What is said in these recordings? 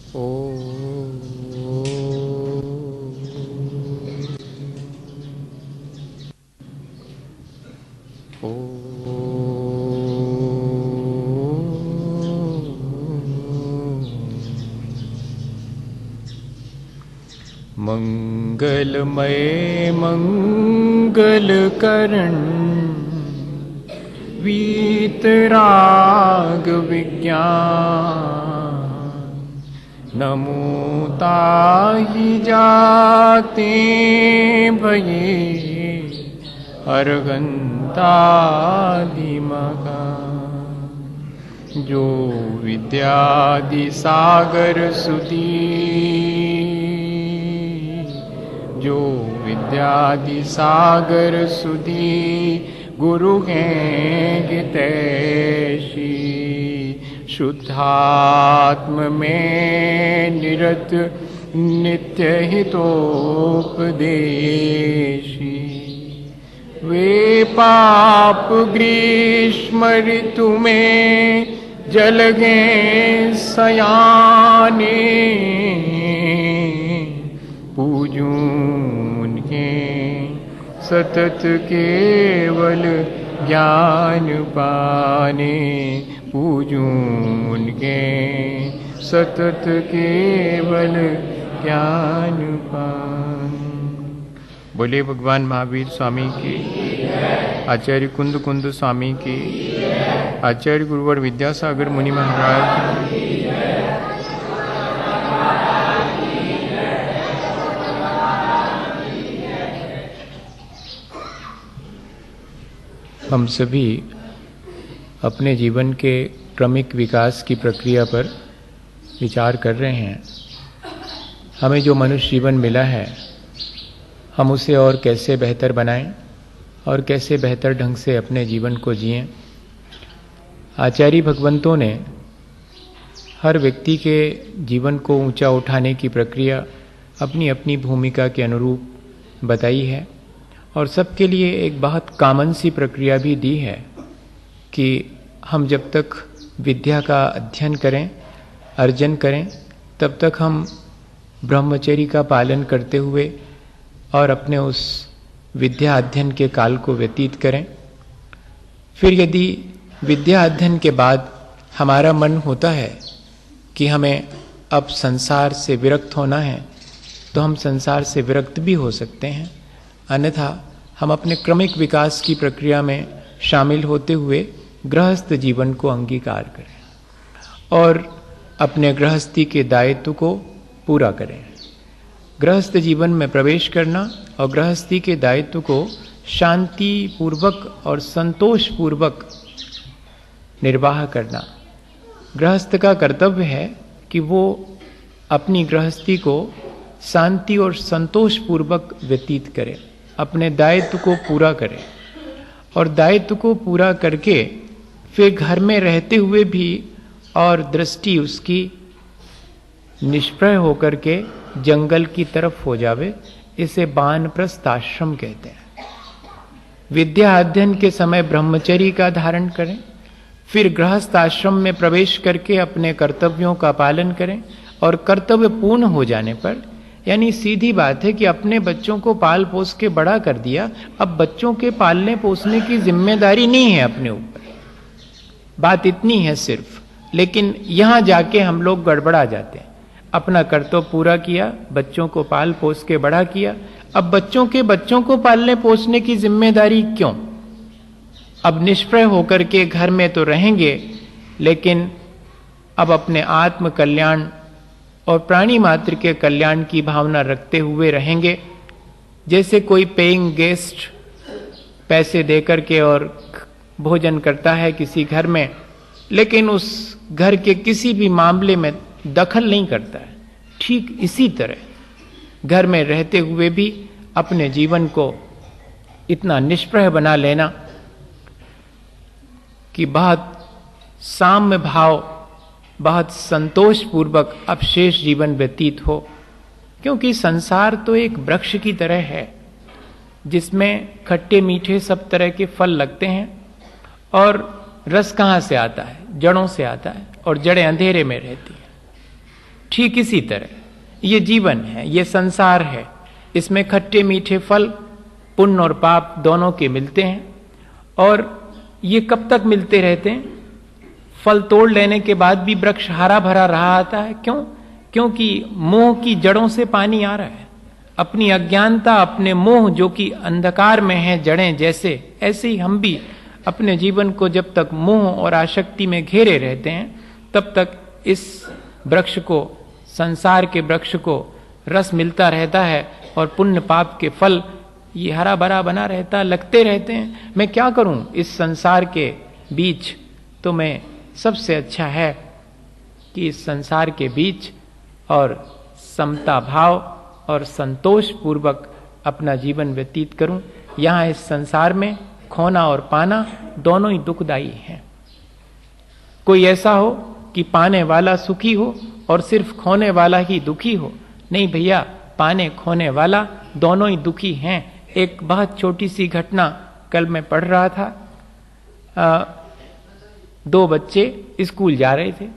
ओ मंगलमय मंगलकरण वीतराग विज्ञान नमो ताहि जाते भये अर्हन्तादिमगा जो विद्यादि सागर सुधी जो विद्यादि सागर सुधी गुरु हैं हितैषी शुद्धात्म में निरत नित्य हितोपदेशी वे पाप ग्रीष्म ऋतु में जलगे सयाने पूजूं उनके सतत केवल ज्ञान पाने पूजूं उनके सतत केवल ज्ञान पाने। बोले भगवान महावीर स्वामी की, आचार्य कुंद कुंद स्वामी की, आचार्य गुरुवर विद्यासागर मुनि महाराज की। हम सभी अपने जीवन के क्रमिक विकास की प्रक्रिया पर विचार कर रहे हैं। हमें जो मनुष्य जीवन मिला है, हम उसे और कैसे बेहतर बनाएं और कैसे बेहतर ढंग से अपने जीवन को जिएं। आचार्य भगवंतों ने हर व्यक्ति के जीवन को ऊंचा उठाने की प्रक्रिया अपनी अपनी भूमिका के अनुरूप बताई है और सबके लिए एक बहुत कॉमन सी प्रक्रिया भी दी है कि हम जब तक विद्या का अध्ययन करें, अर्जन करें, तब तक हम ब्रह्मचर्य का पालन करते हुए और अपने उस विद्या अध्ययन के काल को व्यतीत करें। फिर यदि विद्या अध्ययन के बाद हमारा मन होता है कि हमें अब संसार से विरक्त होना है, तो हम संसार से विरक्त भी हो सकते हैं। अन्यथा हम अपने क्रमिक विकास की प्रक्रिया में शामिल होते हुए गृहस्थ जीवन को अंगीकार करें और अपने गृहस्थी के दायित्व को पूरा करें। गृहस्थ जीवन में प्रवेश करना और गृहस्थी के दायित्व को शांति पूर्वक और संतोष पूर्वक निर्वाह करना। गृहस्थ का कर्तव्य है कि वो अपनी गृहस्थी को शांति और संतोष पूर्वक व्यतीत करे, अपने दायित्व को पूरा करे और दायित्व को पूरा करके फिर घर में रहते हुए भी और दृष्टि उसकी निष्प्रय होकर के जंगल की तरफ हो जावे। इसे वानप्रस्थ आश्रम कहते हैं। विद्या अध्ययन के समय ब्रह्मचर्य का धारण करें, फिर गृहस्थ आश्रम में प्रवेश करके अपने कर्तव्यों का पालन करें और कर्तव्य पूर्ण हो जाने पर, यानी सीधी बात है कि अपने बच्चों को पाल पोस के बड़ा कर दिया, अब बच्चों के पालने पोसने की जिम्मेदारी नहीं है अपने ऊपर। बात इतनी है सिर्फ, लेकिन यहां जाके हम लोग गड़बड़ा जाते हैं। अपना कर्तव्य पूरा किया, बच्चों को पाल पोस के बड़ा किया, अब बच्चों को पालने पोसने की जिम्मेदारी क्यों? अब निष्प्रय होकर के घर में तो रहेंगे, लेकिन अब अपने आत्म कल्याण और प्राणी मात्र के कल्याण की भावना रखते हुए रहेंगे। जैसे कोई पेइंग गेस्ट पैसे देकर के और भोजन करता है किसी घर में, लेकिन उस घर के किसी भी मामले में दखल नहीं करता है, ठीक इसी तरह घर में रहते हुए भी अपने जीवन को इतना निष्प्रह बना लेना कि बहुत साम्य भाव, बहुत संतोष पूर्वक अब शेष जीवन व्यतीत हो। क्योंकि संसार तो एक वृक्ष की तरह है जिसमें खट्टे मीठे सब तरह के फल लगते हैं और रस कहां से आता है? जड़ों से आता है और जड़ें अंधेरे में रहती हैं। ठीक इसी तरह ये जीवन है, ये संसार है, इसमें खट्टे मीठे फल पुण्य और पाप दोनों के मिलते हैं। और ये कब तक मिलते रहते हैं? फल तोड़ लेने के बाद भी वृक्ष हरा भरा रहा आता है। क्यों? क्योंकि मोह की जड़ों से पानी आ रहा है। अपनी अज्ञानता, अपने मोह जो कि अंधकार में है जड़ें जैसे, ऐसे ही हम भी अपने जीवन को जब तक मोह और आसक्ति में घेरे रहते हैं तब तक इस वृक्ष को, संसार के वृक्ष को रस मिलता रहता है और पुण्य पाप के फल ये हरा भरा बना रहता, लगते रहते हैं। मैं क्या करूं इस संसार के बीच? तो मैं सबसे अच्छा है कि इस संसार के बीच और समता भाव और संतोष पूर्वक अपना जीवन व्यतीत करूं। यहां इस संसार में खोना और पाना दोनों ही दुखदायी हैं। कोई ऐसा हो कि पाने वाला सुखी हो और सिर्फ खोने वाला ही दुखी हो? नहीं भैया, पाने खोने वाला दोनों ही दुखी हैं। एक बहुत छोटी सी घटना कल मैं पढ़ रहा था। 2 बच्चे स्कूल जा रहे थे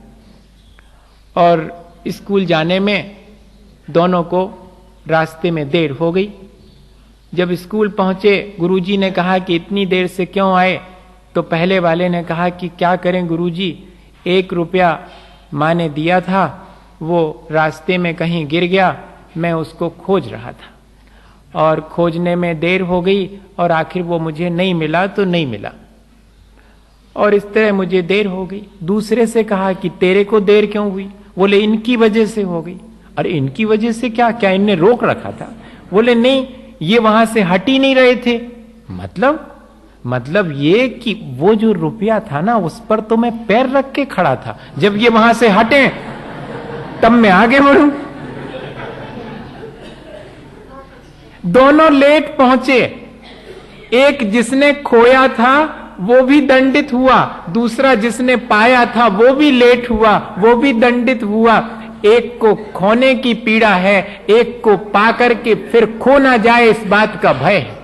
और स्कूल जाने में दोनों को रास्ते में देर हो गई। जब स्कूल पहुंचे, गुरुजी ने कहा कि इतनी देर से क्यों आए? तो पहले वाले ने कहा कि क्या करें गुरुजी, 1 रुपया माँ ने दिया था, वो रास्ते में कहीं गिर गया, मैं उसको खोज रहा था और खोजने में देर हो गई और आखिर वो मुझे नहीं मिला तो नहीं मिला और इस तरह मुझे देर हो गई। दूसरे से कहा कि तेरे को देर क्यों हुई? बोले इनकी वजह से हो गई। अरे इनकी वजह से क्या? क्या इनने रोक रखा था? बोले नहीं, ये वहां से हट ही नहीं रहे थे। मतलब ये कि वो जो रुपया था ना, उस पर तो मैं पैर रख के खड़ा था। जब ये वहां से हटे तब मैं आगे बढ़ूं। दोनों लेट पहुंचे। एक जिसने खोया था वो भी दंडित हुआ, दूसरा जिसने पाया था वो भी लेट हुआ, वो भी दंडित हुआ। एक को खोने की पीड़ा है, एक को पाकर के फिर खो ना जाए इस बात का भय है।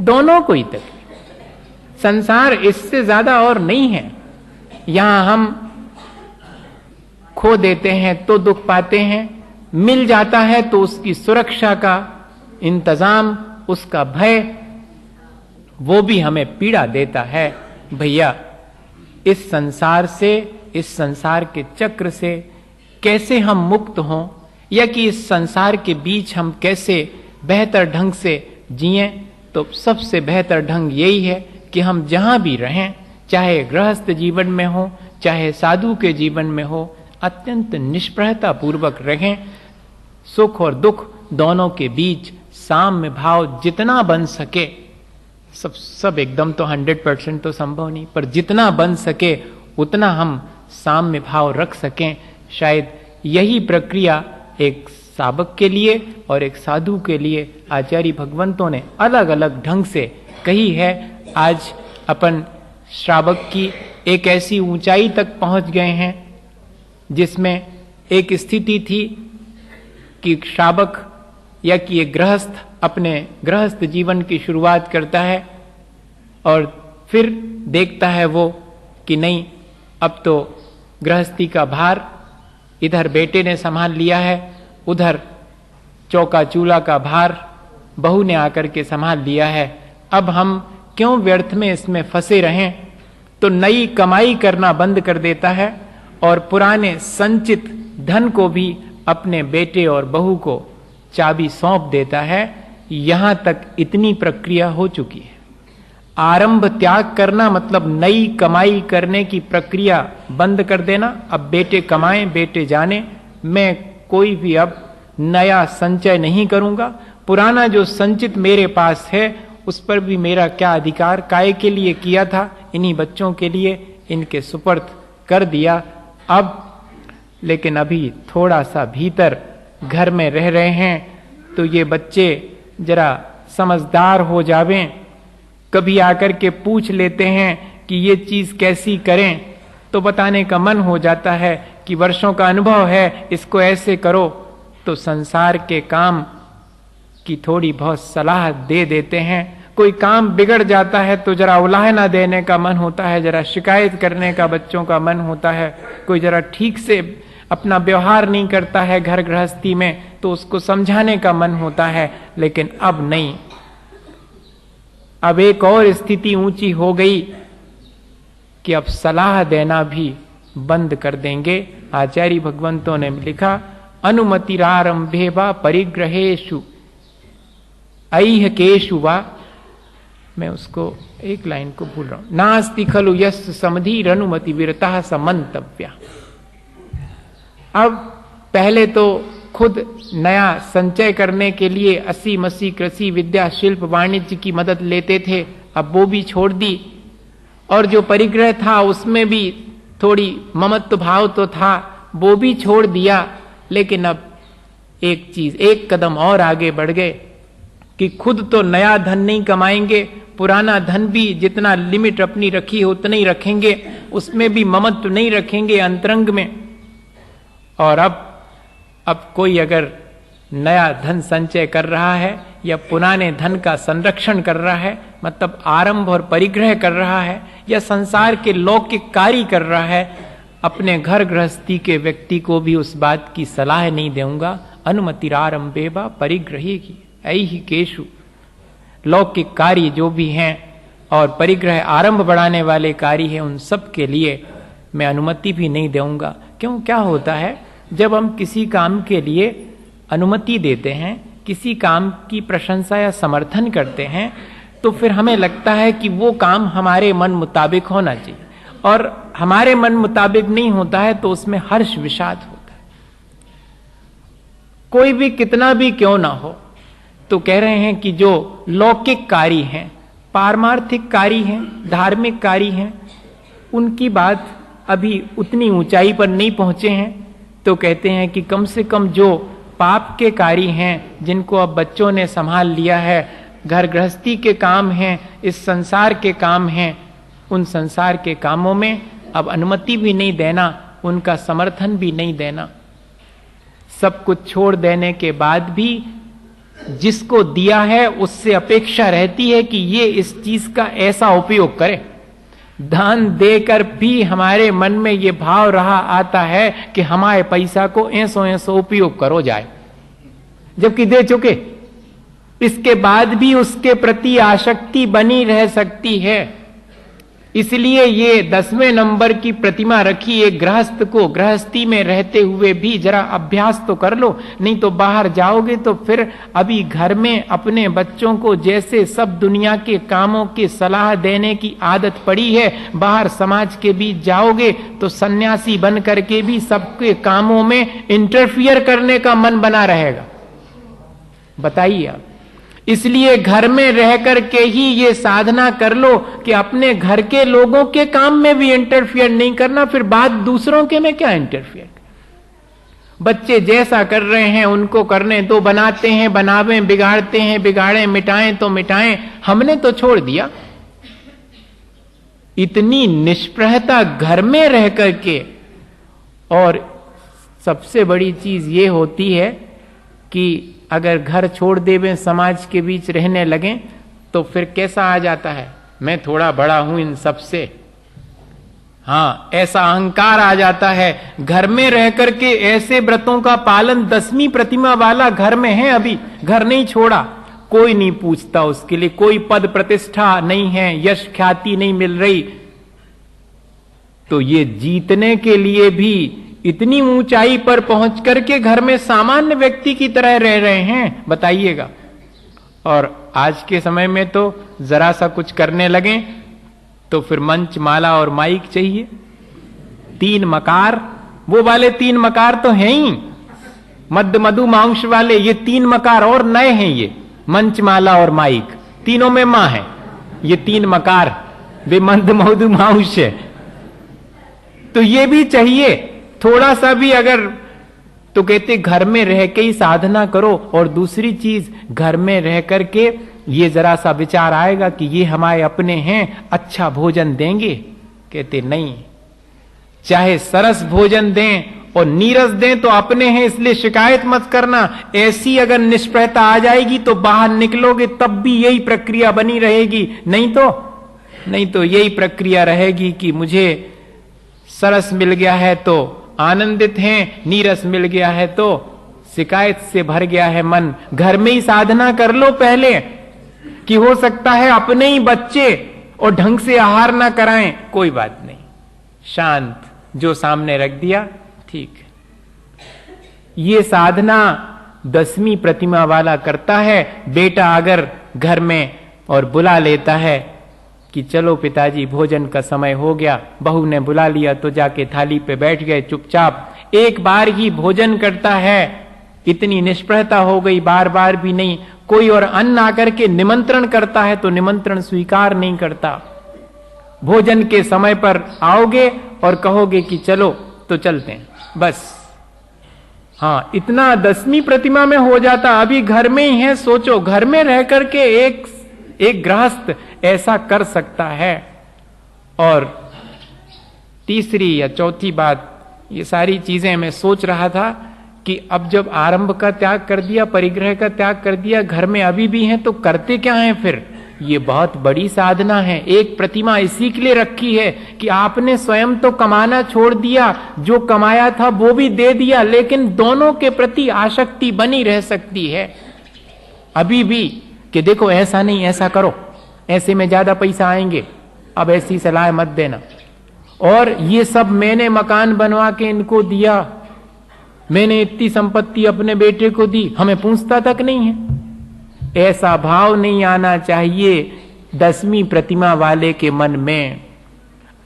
दोनों को ही तकलीफ। संसार इससे ज्यादा और नहीं है। यहां हम खो देते हैं तो दुख पाते हैं, मिल जाता है तो उसकी सुरक्षा का इंतजाम, उसका भय, वो भी हमें पीड़ा देता है। भैया, इस संसार से, इस संसार के चक्र से कैसे हम मुक्त हों, या कि इस संसार के बीच हम कैसे बेहतर ढंग से जिएं? तो सबसे बेहतर ढंग यही है कि हम जहां भी रहें, चाहे गृहस्थ जीवन में हो चाहे साधु के जीवन में हो, अत्यंत निष्प्रहता पूर्वक रहें। सुख और दुख दोनों के बीच साम्य भाव जितना बन सके, सब एकदम तो 100% तो संभव नहीं, पर जितना बन सके उतना हम साम्य भाव रख सकें। शायद यही प्रक्रिया एक साधक के लिए और एक साधु के लिए आचार्य भगवंतों ने अलग अलग ढंग से कही है। आज अपन श्रावक की एक ऐसी ऊंचाई तक पहुंच गए हैं जिसमें एक स्थिति थी कि श्रावक या कि एक गृहस्थ अपने गृहस्थ जीवन की शुरुआत करता है और फिर देखता है वो कि नहीं, अब तो गृहस्थी का भार इधर बेटे ने संभाल लिया है, उधर चौका चूल्हा का भार बहू ने आकर के संभाल लिया है। अब हम क्यों व्यर्थ में इसमें फंसे रहें? तो नई कमाई करना बंद कर देता है और पुराने संचित धन को भी अपने बेटे और बहू को चाबी सौंप देता है। यहां तक इतनी प्रक्रिया हो चुकी है। आरंभ त्याग करना मतलब नई कमाई करने की प्रक्रिया बंद कर देना। अब बेटे कमाएं, बेटे जाने, मैं कोई भी अब नया संचय नहीं करूंगा। पुराना जो संचित मेरे पास है उस पर भी मेरा क्या अधिकार, काय के लिए किया था, इन्हीं बच्चों के लिए इनके सुपर्द कर दिया। अब लेकिन अभी थोड़ा सा भीतर घर में रह रहे हैं तो ये बच्चे जरा समझदार हो जावें, कभी आकर के पूछ लेते हैं कि ये चीज कैसी करें, तो बताने का मन हो जाता है कि वर्षों का अनुभव है, इसको ऐसे करो। तो संसार के काम की थोड़ी बहुत सलाह दे देते हैं। कोई काम बिगड़ जाता है तो जरा उलाहना देने का मन होता है, जरा शिकायत करने का बच्चों का मन होता है, कोई जरा ठीक से अपना व्यवहार नहीं करता है घर गृहस्थी में, तो उसको समझाने का मन होता है, लेकिन अब नहीं। अब एक और स्थिति ऊंची हो गई कि अब सलाह देना भी बंद कर देंगे। आचार्य भगवंतों ने लिखा, अनुमतिरारंभे वा परिग्रहेषु ऐहिकेषु वा, मैं उसको एक लाइन को भूल रहा हूं, नास्ति खलु यस्य समधीर अनुमति विरतः समन्तव्या। अब पहले तो खुद नया संचय करने के लिए 80-80 कृषि विद्या शिल्प वाणिज्य की मदद लेते थे, अब वो भी छोड़ दी। और जो परिग्रह था उसमें भी थोड़ी ममत्व भाव तो था, वो भी छोड़ दिया। लेकिन अब एक चीज, एक कदम और आगे बढ़ गए कि खुद तो नया धन नहीं कमाएंगे, पुराना धन भी जितना लिमिट अपनी रखी है उतना ही रखेंगे, उसमें भी ममत्व नहीं रखेंगे अंतरंग में। और अब कोई अगर नया धन संचय कर रहा है या पुराने धन का संरक्षण कर रहा है, मतलब आरंभ और परिग्रह कर रहा है, या संसार के लौकिक कार्य कर रहा है, अपने घर गृहस्थी के व्यक्ति को भी उस बात की सलाह नहीं दूंगा। अनुमतिरारंभे वा परिग्रहेहि ऐहिकेषु, लौकिक कार्य जो भी हैं और परिग्रह आरंभ बढ़ाने वाले कार्य हैं, उन सब के लिए मैं अनुमति भी नहीं दूंगा। क्यों? क्या होता है, जब हम किसी काम के लिए अनुमति देते हैं, किसी काम की प्रशंसा या समर्थन करते हैं, तो फिर हमें लगता है कि वो काम हमारे मन मुताबिक होना चाहिए, और हमारे मन मुताबिक नहीं होता है तो उसमें हर्ष विषाद होता है। कोई भी कितना भी क्यों ना हो, तो कह रहे हैं कि जो लौकिक कार्य हैं, पारमार्थिक कार्य हैं, धार्मिक कार्य हैं, उनकी बात अभी उतनी ऊंचाई पर नहीं पहुंचे हैं। तो कहते हैं कि कम से कम जो पाप के कार्य हैं, जिनको अब बच्चों ने संभाल लिया है, घर गृहस्थी के काम हैं, इस संसार के काम हैं, उन संसार के कामों में अब अनुमति भी नहीं देना, उनका समर्थन भी नहीं देना। सब कुछ छोड़ देने के बाद भी जिसको दिया है उससे अपेक्षा रहती है कि ये इस चीज का ऐसा उपयोग करे। दान देकर भी हमारे मन में ये भाव रहा आता है कि हमारे पैसा को ऐसो उपयोग करो जाए, जबकि दे चुके, इसके बाद भी उसके प्रति आसक्ति बनी रह सकती है। इसलिए ये 10वें नंबर की प्रतिमा रखी। एक गृहस्थ को गृहस्थी में रहते हुए भी जरा अभ्यास तो कर लो, नहीं तो बाहर जाओगे तो फिर अभी घर में अपने बच्चों को जैसे सब दुनिया के कामों की सलाह देने की आदत पड़ी है, बाहर समाज के बीच जाओगे तो सन्यासी बन करके भी सबके कामों में इंटरफियर करने का मन बना रहेगा। बताइए आप। इसलिए घर में रह करके ही ये साधना कर लो कि अपने घर के लोगों के काम में भी इंटरफियर नहीं करना, फिर बात दूसरों के में क्या इंटरफियर। बच्चे जैसा कर रहे हैं उनको करने दो, बनाते हैं बनावें, बिगाड़ते हैं बिगाड़ें, मिटाएं तो मिटाएं, हमने तो छोड़ दिया। इतनी निष्प्रहता घर में रह करके। और सबसे बड़ी चीज ये होती है कि अगर घर छोड़ देवें, समाज के बीच रहने लगें, तो फिर कैसा आ जाता है, मैं थोड़ा बड़ा हूं इन सब से। हाँ, ऐसा अहंकार आ जाता है। घर में रह करके ऐसे व्रतों का पालन 10वीं प्रतिमा वाला घर में है, अभी घर नहीं छोड़ा, कोई नहीं पूछता उसके लिए, कोई पद प्रतिष्ठा नहीं है, यश ख्याति नहीं मिल रही, तो ये जीतने के लिए भी इतनी ऊंचाई पर पहुंच करके घर में सामान्य व्यक्ति की तरह रह रहे हैं, बताइएगा। और आज के समय में तो जरा सा कुछ करने लगे तो फिर मंच माला और माइक चाहिए, 3 मकार, वो वाले 3 मकार तो हैं ही, मध्य मधु मांस वाले, ये 3 मकार और नए हैं, ये मंच माला और माइक, तीनों में मां है, ये 3 मकार वे मध्य मधु मांस है। तो ये भी चाहिए थोड़ा सा भी अगर, तो कहते घर में रह के ही साधना करो। और दूसरी चीज, घर में रह करके ये जरा सा विचार आएगा कि ये हमारे अपने हैं, अच्छा भोजन देंगे, कहते नहीं, चाहे सरस भोजन दें और नीरस दें तो अपने हैं, इसलिए शिकायत मत करना। ऐसी अगर निष्प्रहता आ जाएगी तो बाहर निकलोगे तब भी यही प्रक्रिया बनी रहेगी, नहीं तो यही प्रक्रिया रहेगी कि मुझे सरस मिल गया है तो आनंदित हैं, नीरस मिल गया है तो शिकायत से भर गया है मन। घर में ही साधना कर लो पहले, कि हो सकता है अपने ही बच्चे और ढंग से आहार ना कराएं, कोई बात नहीं, शांत, जो सामने रख दिया ठीक है। ये साधना 10वीं प्रतिमा वाला करता है। बेटा अगर घर में और बुला लेता है कि चलो पिताजी भोजन का समय हो गया, बहू ने बुला लिया तो जाके थाली पे बैठ गए चुपचाप, एक बार ही भोजन करता है, इतनी निष्प्रहता हो गई, बार बार भी नहीं। कोई और अन्न आकर के निमंत्रण करता है तो निमंत्रण स्वीकार नहीं करता। भोजन के समय पर आओगे और कहोगे कि चलो तो चलते हैं, बस। हाँ, इतना 10वीं प्रतिमा में हो जाता। अभी घर में ही है, सोचो घर में रह करके एक गृहस्थ ऐसा कर सकता है। और तीसरी या चौथी बात, ये सारी चीजें मैं सोच रहा था कि अब जब आरंभ का त्याग कर दिया, परिग्रह का त्याग कर दिया, घर में अभी भी हैं तो करते क्या हैं फिर? ये बहुत बड़ी साधना है। एक प्रतिमा इसी के लिए रखी है कि आपने स्वयं तो कमाना छोड़ दिया, जो कमाया था वो भी दे दिया, लेकिन दोनों के प्रति आसक्ति बनी रह सकती है अभी भी, कि देखो ऐसा नहीं, ऐसा करो, ऐसे में ज्यादा पैसा आएंगे, अब ऐसी सलाह मत देना। और ये सब मैंने मकान बनवा के इनको दिया, मैंने इतनी संपत्ति अपने बेटे को दी, हमें पूछता तक नहीं है। ऐसा भाव नहीं आना चाहिए 10वीं प्रतिमा वाले के मन में।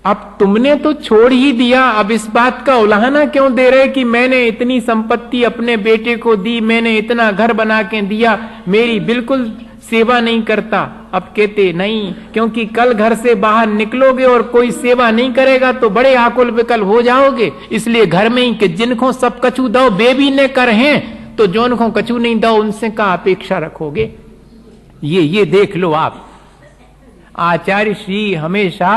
अब तुमने तो छोड़ ही दिया, अब इस बात का उलाहना क्यों दे रहे कि मैंने इतनी संपत्ति अपने बेटे को दी, मैंने इतना घर बना के दिया, मेरी बिल्कुल सेवा नहीं करता। अब कहते नहीं, क्योंकि कल घर से बाहर निकलोगे और कोई सेवा नहीं करेगा तो बड़े आकुल विकल हो जाओगे। इसलिए घर में ही कि जिनको सब कछु दो बे भी ने कर हैं, तो जोन को कछु नहीं दो उनसे का अपेक्षा रखोगे? ये देख लो आप। आचार्य श्री हमेशा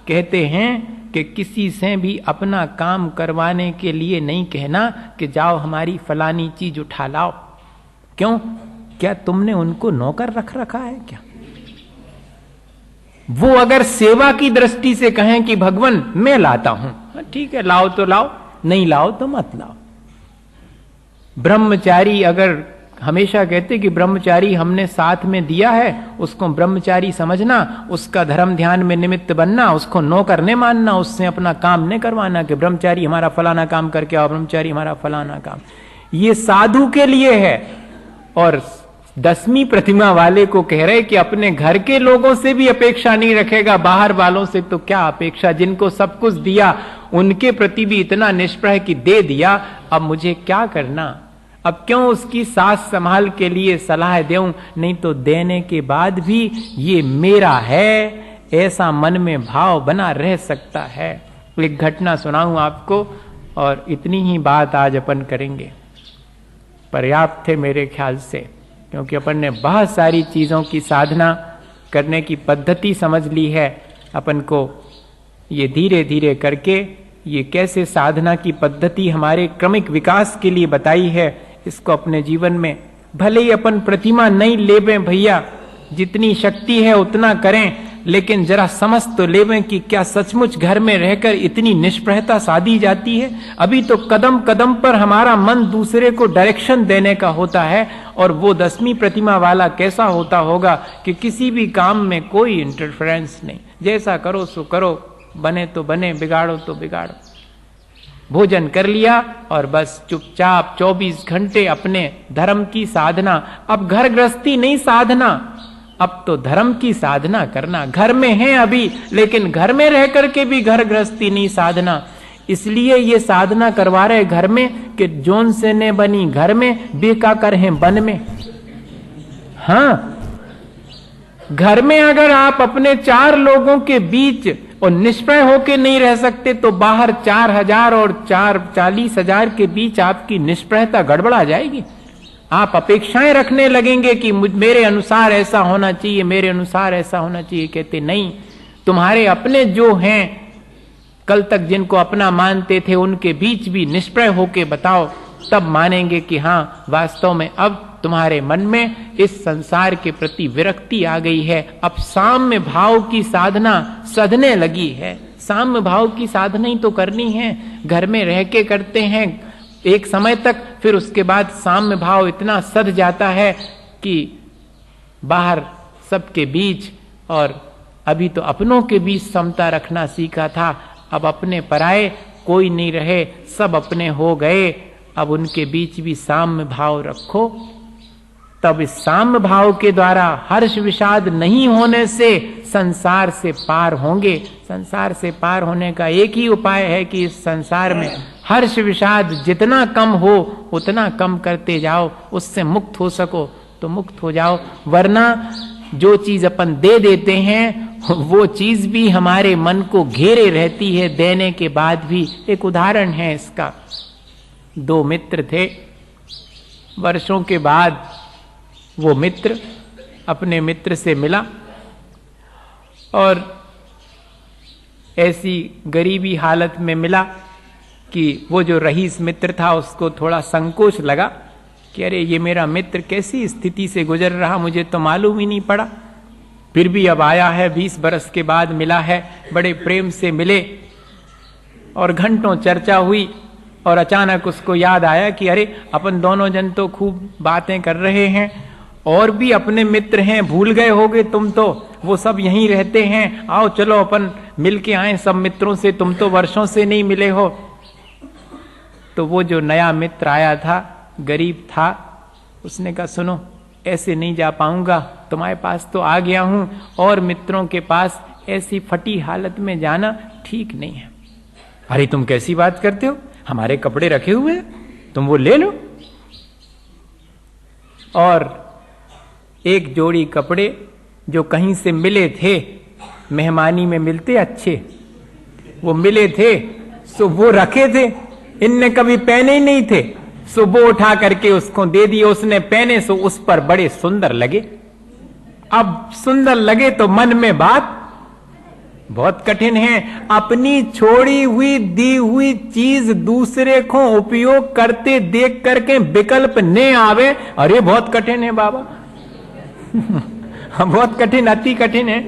कहते हैं कि किसी से भी अपना काम करवाने के लिए नहीं कहना कि जाओ हमारी फलानी चीज उठा लाओ। क्यों? क्या तुमने उनको नौकर रख रखा है क्या? वो अगर सेवा की दृष्टि से कहें कि भगवान मैं लाता हूं, ठीक है लाओ तो लाओ, नहीं लाओ तो मत लाओ। ब्रह्मचारी अगर, हमेशा कहते कि ब्रह्मचारी हमने साथ में दिया है, उसको ब्रह्मचारी समझना, उसका धर्म ध्यान में निमित्त बनना, उसको नौकर नहीं मानना, उससे अपना काम नहीं करवाना कि ब्रह्मचारी हमारा फलाना काम करके आओ, ब्रह्मचारी हमारा फलाना काम। ये साधु के लिए है। और 10वीं प्रतिमा वाले को कह रहे कि अपने घर के लोगों से भी अपेक्षा नहीं रखेगा, बाहर वालों से तो क्या अपेक्षा, जिनको सब कुछ दिया उनके प्रति भी इतना निष्प्रह कि दे दिया, अब मुझे क्या करना, अब क्यों उसकी सास संभाल के लिए सलाह दूं, नहीं तो देने के बाद भी ये मेरा है, ऐसा मन में भाव बना रह सकता है। एक घटना सुनाऊं आपको और इतनी ही बात आज अपन करेंगे, पर्याप्त थे मेरे ख्याल से, क्योंकि अपन ने बहुत सारी चीजों की साधना करने की पद्धति समझ ली है। अपन को ये धीरे धीरे करके ये कैसे साधना की पद्धति हमारे क्रमिक विकास के लिए बताई है, इसको अपने जीवन में, भले ही अपन प्रतिमा नहीं लेवें भैया, जितनी शक्ति है उतना करें, लेकिन जरा समझ तो लेवें कि क्या सचमुच घर में रहकर इतनी निष्प्रहता साधी जाती है। अभी तो कदम कदम पर हमारा मन दूसरे को डायरेक्शन देने का होता है, और वो 10वीं प्रतिमा वाला कैसा होता होगा कि किसी भी काम में कोई इंटरफेरेंस नहीं, जैसा करो सो करो, बने तो बने, बिगाड़ो तो बिगाड़ो। भोजन कर लिया और बस चुपचाप 24 घंटे अपने धर्म की साधना। अब घर गृहस्थी नहीं साधना, अब तो धर्म की साधना करना। घर में है अभी, लेकिन घर में रह करके भी घर गृहस्थी नहीं साधना। इसलिए ये साधना करवा रहे घर में कि जोन से ने बनी घर में, बेका कर हैं वन में। हाँ, घर में अगर आप अपने 4 लोगों के बीच और निष्प्रय होके नहीं रह सकते, तो बाहर 4000 और 40,000 के बीच आपकी निष्प्रयता गड़बड़ा जाएगी। आप अपेक्षाएं रखने लगेंगे कि मेरे अनुसार ऐसा होना चाहिए, मेरे अनुसार ऐसा होना चाहिए। कहते नहीं, तुम्हारे अपने जो हैं, कल तक जिनको अपना मानते थे, उनके बीच भी निष्प्रय होके बताओ, तब मानेंगे कि हाँ वास्तव में अब तुम्हारे मन में इस संसार के प्रति विरक्ति आ गई है, अब साम्य भाव की साधना सधने लगी है, साम्य भाव की साधना ही तो करनी है। घर में रह के करते हैं एक समय तक, फिर उसके बाद साम्य भाव इतना सध जाता है कि बाहर सबके बीच, और अभी तो अपनों के बीच समता रखना सीखा था, अब अपने पराए कोई नहीं रहे, सब अपने हो गए, अब उनके बीच भी साम्य भाव रखो। तब इस साम्य भाव के द्वारा हर्ष विषाद नहीं होने से संसार से पार होंगे। संसार से पार होने का एक ही उपाय है कि इस संसार में हर्ष विषाद जितना कम हो उतना कम करते जाओ, उससे मुक्त हो सको तो मुक्त हो जाओ। वरना जो चीज अपन दे देते हैं वो चीज भी हमारे मन को घेरे रहती है देने के बाद भी। एक उदाहरण है इसका। दो मित्र थे, वर्षों के बाद वो मित्र अपने मित्र से मिला और ऐसी गरीबी हालत में मिला कि वो जो रईस मित्र था उसको थोड़ा संकोच लगा कि अरे ये मेरा मित्र कैसी स्थिति से गुजर रहा, मुझे तो मालूम ही नहीं पड़ा। फिर भी अब आया है, 20 बरस के बाद मिला है, बड़े प्रेम से मिले और घंटों चर्चा हुई और अचानक उसको याद आया कि अरे अपन दोनों जन तो खूब बातें कर रहे हैं, और भी अपने मित्र हैं, भूल गए होगे तुम तो, वो सब यहीं रहते हैं, आओ चलो अपन मिल के आए सब मित्रों से, तुम तो वर्षों से नहीं मिले हो। तो वो जो नया मित्र आया था, गरीब था, उसने कहा सुनो ऐसे नहीं जा पाऊंगा, तुम्हारे पास तो आ गया हूं, और मित्रों के पास ऐसी फटी हालत में जाना ठीक नहीं है। अरे तुम कैसी बात करते हो, हमारे कपड़े रखे हुए हैं, तुम वो ले लो। और एक जोड़ी कपड़े जो कहीं से मिले थे, मेहमानी में मिलते अच्छे, वो मिले थे, सो वो रखे थे, इनने कभी पहने ही नहीं थे, सो वो उठा करके उसको दे दिए, उसने पहने, सो उस पर बड़े सुंदर लगे। अब सुंदर लगे तो मन में बात बहुत कठिन है। अपनी छोड़ी हुई दी हुई चीज दूसरे को उपयोग करते देख करके विकल्प न आवे, अरे बहुत कठिन है बाबा। बहुत कठिन, अति कठिन है।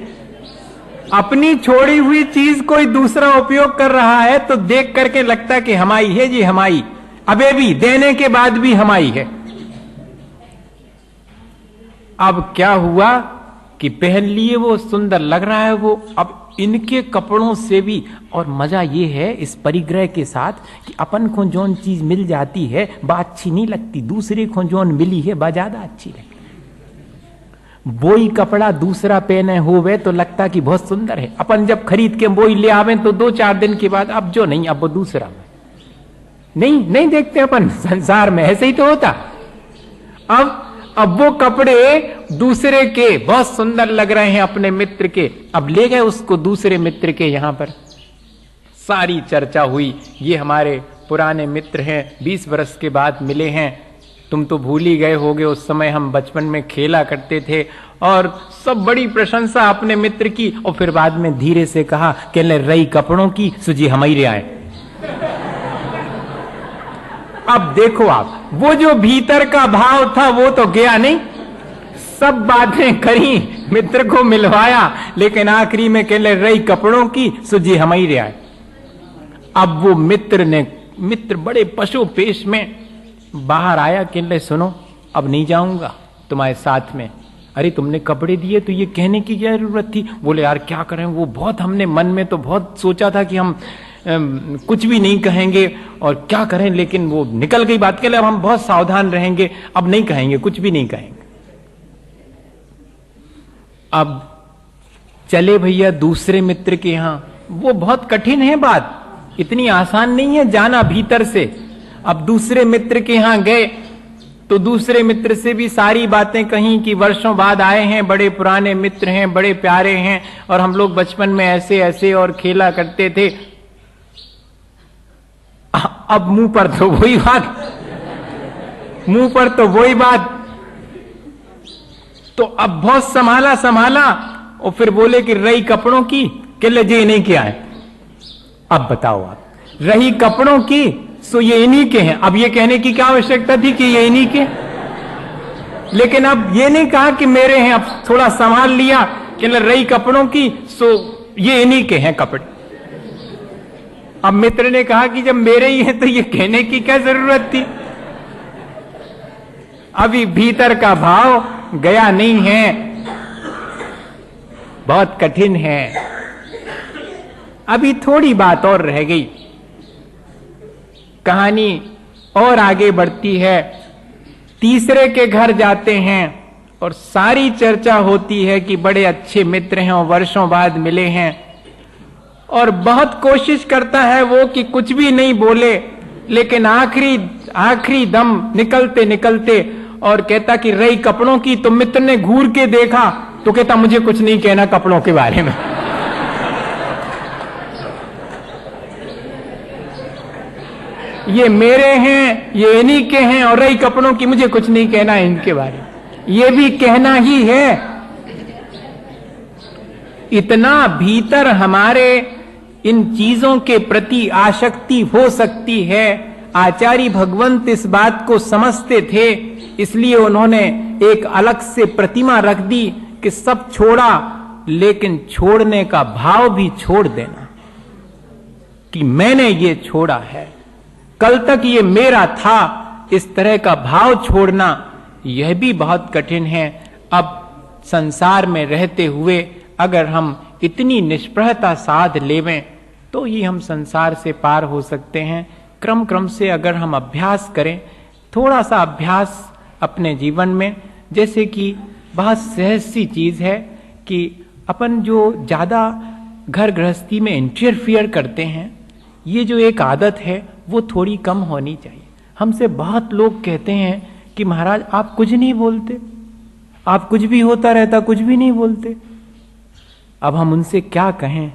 अपनी छोड़ी हुई चीज कोई दूसरा उपयोग कर रहा है तो देख करके लगता कि हमारी है जी, हमारी, अबे भी देने के बाद भी हमारी है। अब क्या हुआ कि पहन लिए, वो सुंदर लग रहा है वो, अब इनके कपड़ों से भी। और मजा ये है इस परिग्रह के साथ कि अपन को जोन चीज मिल जाती है बात अच्छी नहीं लगती, दूसरे को जोन मिली है बा ज्यादा अच्छी लगती। बोई कपड़ा दूसरा पहने हुए तो लगता कि बहुत सुंदर है, अपन जब खरीद के बोई ले आवे तो 2-4 दिन के बाद अब जो नहीं, अब वो दूसरा नहीं देखते अपन। संसार में ऐसे ही तो होता। अब वो कपड़े दूसरे के बहुत सुंदर लग रहे हैं अपने मित्र के, अब ले गए उसको दूसरे मित्र के यहां पर। सारी चर्चा हुई, ये हमारे पुराने मित्र हैं, 20 बरस के बाद मिले हैं, तुम तो भूल ही गए होगे उस समय हम बचपन में खेला करते थे, और सब बड़ी प्रशंसा अपने मित्र की। और फिर बाद में धीरे से कहा कि रही कपड़ों की सुजी हम ही रे आए। अब देखो आप, वो जो भीतर का भाव था वो तो गया नहीं, सब बातें करी, मित्र को मिलवाया, लेकिन आखिरी में कह रही कपड़ों की सुजी हम ही रे आए। अब वो मित्र बड़े पशु पेश में बाहर आया, कहने सुनो अब नहीं जाऊंगा तुम्हारे साथ में। अरे तुमने कपड़े दिए तो ये कहने की क्या जरूरत थी। बोले यार क्या करें, वो बहुत हमने मन में तो बहुत सोचा था कि हम कुछ भी नहीं कहेंगे और क्या करें, लेकिन वो निकल गई बात के लिए, अब हम बहुत सावधान रहेंगे, अब नहीं कहेंगे, कुछ भी नहीं कहेंगे। अब चले भैया दूसरे मित्र के यहां, वो बहुत कठिन है बात, इतनी आसान नहीं है जाना भीतर से। अब दूसरे मित्र के यहां गए तो दूसरे मित्र से भी सारी बातें कहीं कि वर्षों बाद आए हैं, बड़े पुराने मित्र हैं, बड़े प्यारे हैं, और हम लोग बचपन में ऐसे ऐसे और खेला करते थे। अब मुंह पर तो वही बात, तो अब बहुत संभाला और फिर बोले कि रही कपड़ों की, कि ले जे नहीं किया है। अब बताओ आप, रही कपड़ों की सो ये इन्हीं के हैं। अब ये कहने की क्या आवश्यकता थी कि ये इन्हीं के, लेकिन अब ये नहीं कहा कि मेरे हैं, अब थोड़ा संभाल लिया कि रही कपड़ों की सो ये इन्हीं के हैं कपड़े। अब मित्र ने कहा कि जब मेरे ही है तो ये कहने की क्या जरूरत थी, अभी भीतर का भाव गया नहीं है, बहुत कठिन है, अभी थोड़ी बात और रह गई। कहानी और आगे बढ़ती है, तीसरे के घर जाते हैं और सारी चर्चा होती है कि बड़े अच्छे मित्र हैं और वर्षों बाद मिले हैं, और बहुत कोशिश करता है वो कि कुछ भी नहीं बोले, लेकिन आखिरी दम निकलते निकलते और कहता कि रही कपड़ों की, तो मित्र ने घूर के देखा तो कहता मुझे कुछ नहीं कहना कपड़ों के बारे में। ये मेरे हैं, ये इन्हीं के हैं, और रही कपड़ों की, मुझे कुछ नहीं कहना है इनके बारे में। ये भी कहना ही है। इतना भीतर हमारे इन चीजों के प्रति आसक्ति हो सकती है। आचार्य भगवंत इस बात को समझते थे, इसलिए उन्होंने एक अलग से प्रतिमा रख दी कि सब छोड़ा, लेकिन छोड़ने का भाव भी छोड़ देना, कि मैंने ये छोड़ा है, कल तक ये मेरा था, इस तरह का भाव छोड़ना यह भी बहुत कठिन है। अब संसार में रहते हुए अगर हम इतनी निष्प्रहता साध लेवें तो ये हम संसार से पार हो सकते हैं। क्रम क्रम से अगर हम अभ्यास करें, थोड़ा सा अभ्यास अपने जीवन में, जैसे कि बहुत सहज सी चीज है कि अपन जो ज्यादा घर गृहस्थी में इंटरफियर करते हैं, ये जो एक आदत है वो थोड़ी कम होनी चाहिए। हमसे बहुत लोग कहते हैं कि महाराज आप कुछ नहीं बोलते, आप कुछ भी होता रहता कुछ भी नहीं बोलते। अब हम उनसे क्या कहें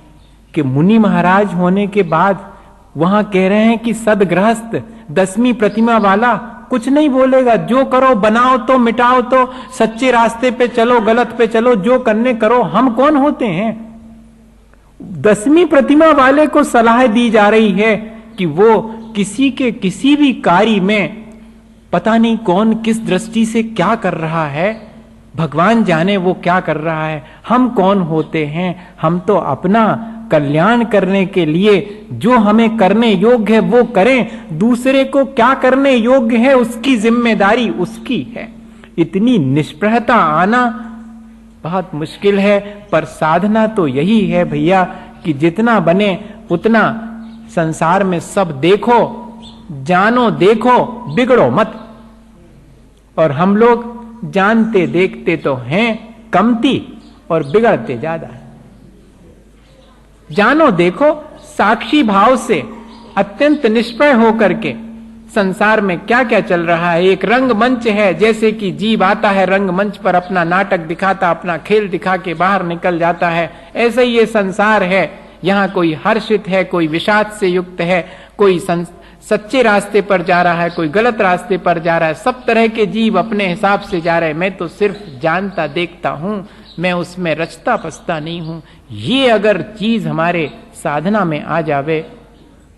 कि मुनि महाराज होने के बाद वहां कह रहे हैं कि सदगृहस्थ 10वीं प्रतिमा वाला कुछ नहीं बोलेगा, जो करो बनाओ तो मिटाओ तो, सच्चे रास्ते पे चलो गलत पे चलो, जो करने करो। हम कौन होते हैं? 10वीं प्रतिमा वाले को सलाह दी जा रही है कि वो किसी के किसी भी कार्य में पता नहीं कौन किस दृष्टि से क्या कर रहा है, भगवान जाने वो क्या कर रहा है। हम कौन होते हैं? हम तो अपना कल्याण करने के लिए जो हमें करने योग्य है वो करें, दूसरे को क्या करने योग्य है उसकी जिम्मेदारी उसकी है। इतनी निष्प्रहता आना बहुत मुश्किल है, पर साधना तो यही है भैया कि जितना बने उतना संसार में सब देखो, जानो, देखो, बिगड़ो मत। और हम लोग जानते देखते तो हैं कमती और बिगड़ते ज्यादा। जानो देखो साक्षी भाव से अत्यंत निष्प्रय होकर के संसार में क्या क्या चल रहा है। एक रंगमंच है, जैसे कि जीव आता है रंगमंच पर, अपना नाटक दिखाता, अपना खेल दिखा के बाहर निकल जाता है, ऐसे ही ये संसार है। यहाँ कोई हर्षित है, कोई विषाद से युक्त है, कोई सच्चे रास्ते पर जा रहा है, कोई गलत रास्ते पर जा रहा है। सब तरह के जीव अपने हिसाब से जा रहे हैं। मैं तो सिर्फ जानता देखता हूं, मैं उसमें रचता पसता नहीं हूं। ये अगर चीज हमारे साधना में आ जावे,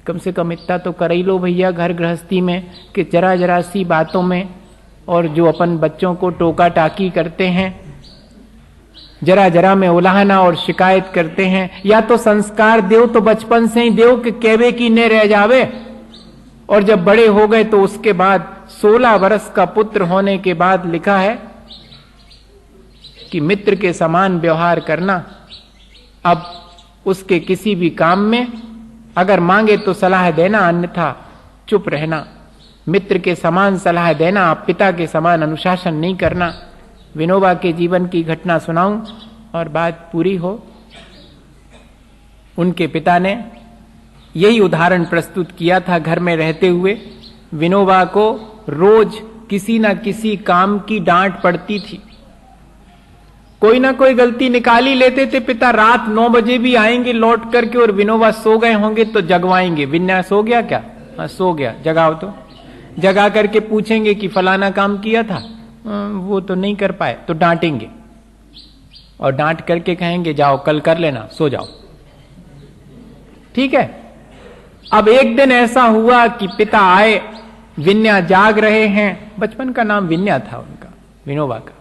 कम से कम इतना तो कर ही लो भैया घर गृहस्थी में कि जरा जरा सी बातों में, और जो अपन बच्चों को टोका टाकी करते हैं, जरा जरा में उलाहना और शिकायत करते हैं, या तो संस्कार देव तो बचपन से ही देव कि केवे की ने रह जावे, और जब बड़े हो गए तो उसके बाद 16 वर्ष का पुत्र होने के बाद लिखा है कि मित्र के समान व्यवहार करना। अब उसके किसी भी काम में अगर मांगे तो सलाह देना, अन्यथा चुप रहना। मित्र के समान सलाह देना, पिता के समान अनुशासन नहीं करना। विनोबा के जीवन की घटना सुनाऊं और बात पूरी हो। उनके पिता ने यही उदाहरण प्रस्तुत किया था घर में रहते हुए। विनोबा को रोज किसी ना किसी काम की डांट पड़ती थी, कोई ना कोई गलती निकाल ही लेते थे पिता। रात 9 बजे भी आएंगे लौट करके, और विनोबा सो गए होंगे तो जगवाएंगे, विन्या सो गया क्या? हाँ सो गया, जगाओ। तो जगा करके पूछेंगे कि फलाना काम किया था, वो तो नहीं कर पाए, तो डांटेंगे, और डांट करके कहेंगे जाओ कल कर लेना, सो जाओ। ठीक है। अब एक दिन ऐसा हुआ कि पिता आए, विन्या जाग रहे हैं, बचपन का नाम विन्या था उनका, विनोबा का,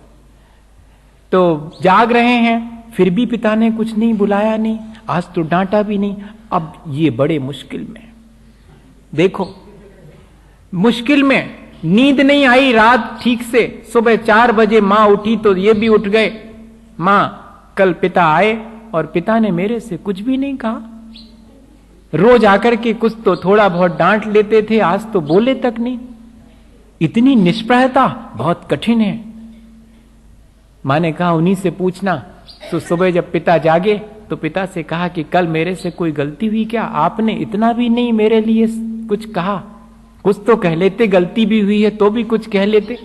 तो जाग रहे हैं, फिर भी पिता ने कुछ नहीं बुलाया, नहीं आज तो डांटा भी नहीं। अब ये बड़े मुश्किल में, देखो मुश्किल में, नींद नहीं आई रात ठीक से, सुबह 4 बजे मां उठी तो ये भी उठ गए। मां कल पिता आए और पिता ने मेरे से कुछ भी नहीं कहा। रोज आकर के कुछ तो थोड़ा बहुत डांट लेते थे, आज तो बोले तक नहीं। इतनी निष्प्रहता बहुत कठिन है। मां ने कहा उन्हीं से पूछना। तो सुबह जब पिता जागे तो पिता से कहा कि कल मेरे से कोई गलती हुई क्या? आपने इतना भी नहीं मेरे लिए कुछ कहा, कुछ तो कह लेते, गलती भी हुई है तो भी कुछ कह लेते।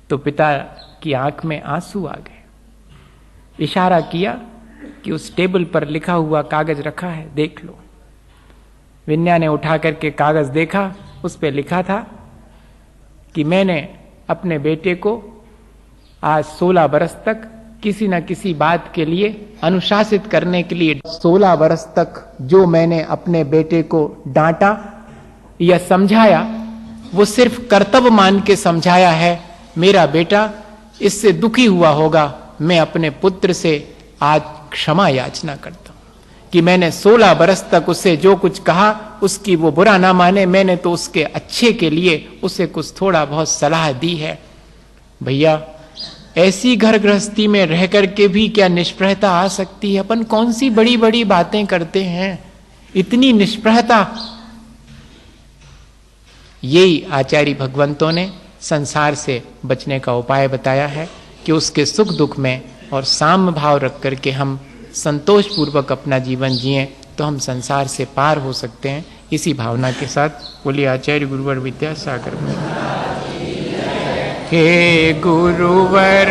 तो पिता की आंख में आंसू आ गए। इशारा किया कि उस टेबल पर लिखा हुआ कागज रखा है, देख लो। विन्या ने उठा करके कागज देखा, उस पर लिखा था कि मैंने अपने बेटे को आज 16 बरस तक किसी न किसी बात के लिए अनुशासित करने के लिए, 16 बरस तक जो मैंने अपने बेटे को डांटा या समझाया वो सिर्फ कर्तव्य मान के समझाया है। मेरा बेटा इससे दुखी हुआ होगा। मैं अपने पुत्र से आज क्षमा याचना करता हूं कि मैंने 16 बरस तक उससे जो कुछ कहा उसकी वो बुरा ना माने। मैंने तो उसके अच्छे के लिए उसे कुछ थोड़ा बहुत सलाह दी है। भैया, ऐसी घर गृहस्थी में रह करके भी क्या निष्प्रहता आ सकती है? अपन कौन सी बड़ी बड़ी बातें करते हैं, इतनी निष्प्रहता। यही आचार्य भगवंतों ने संसार से बचने का उपाय बताया है कि उसके सुख दुख में और साम्य भाव रख करके हम संतोष पूर्वक अपना जीवन जिएं तो हम संसार से पार हो सकते हैं। इसी भावना के साथ बोलिए आचार्य गुरुवर विद्यासागर। हे गुरुवर